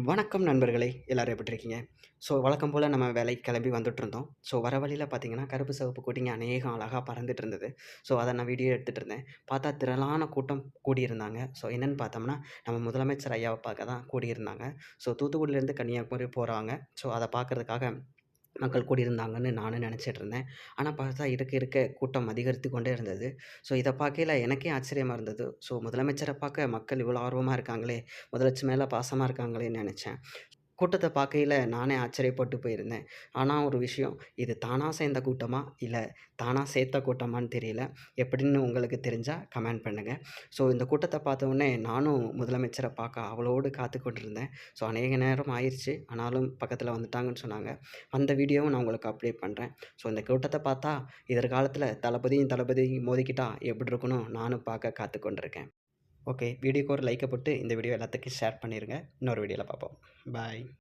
வணக்கம் நண்பர்களே! எல்லாரும் எப்படி இருக்கீங்க? ஸோ வழக்கம் போல நம்ம வேலைக்கு கிளம்பி வந்துட்டுருந்தோம். ஸோ வர வழியில பார்த்தீங்கன்னா, கருப்பு, சிவப்பு கொடிங்க அநேகம் அழகா பறந்துட்டு இருந்தது. ஸோ அத நான் வீடியோ எடுத்துட்டு இருந்தேன். பார்த்தா திரளான கூட்டம் கூடியிருந்தாங்க. ஸோ என்னன்னு பார்த்தோம்னா, நம்ம முதலமைச்சர் ஐயாவ பார்க்க தான் கூடியிருந்தாங்க. ஸோ தூத்துக்குடியிலேருந்து கன்னியாகுமரி போறாங்க. ஸோ அத பார்க்கறதுக்காக மக்கள் கூடியிருந்தாங்கன்னு நானும் நெனச்சிட்டு இருந்தேன். ஆனா பார்த்தா இருக்க இருக்க கூட்டம் அதிகரித்து கொண்டே இருந்தது. ஸோ இத பார்க்கையில எனக்கே ஆச்சரியமா இருந்தது. ஸோ முதலமைச்சர பார்க்க மக்கள் இவ்வளோ ஆர்வமா இருக்காங்களே! முதலமைச்சர் மேல பாசமா இருக்காங்களேன்னு நெனச்சேன். கூட்டத்த பார்க்கையில நானே ஆச்சரியப்பட்டு போயிருந்தேன். ஆனா ஒரு விஷயம், இது தானா சேர்ந்த கூட்டமா? இல்ல தானா சேர்த்த கூட்டமான்னு தெரியல. எப்படின்னு உங்களுக்கு தெரிஞ்சா கமெண்ட் பண்ணுங்க. ஸோ இந்த கூட்டத்த பார்த்தவுனே நானும் முதலமைச்சர பார்க்க ஆவலோடு காத்துக் கொண்டிருந்தேன். ஸோ அநேக நேரம் ஆயிருச்சு. ஆனாலும் பக்கத்துல வந்துட்டாங்கன்னு சொன்னாங்க. அந்த வீடியோவும் நான் உங்களுக்கு அப்டேட் பண்றேன். ஸோ இந்த கூட்டத்த பார்த்தா, எதிர்காலத்துல தளபதியும் மோதிக்கிட்டா எப்படி இருக்கும்னு நானும் பார்க்க காத்துக் கொண்டிருக்கேன். ஓகே. வீடியோக்கு ஒரு லைக்க போட்டு இந்த வீடியோ எல்லாத்துக்கும் ஷேர் பண்ணிருங்க. இன்னொரு வீடியோல பார்ப்போம். பாய்.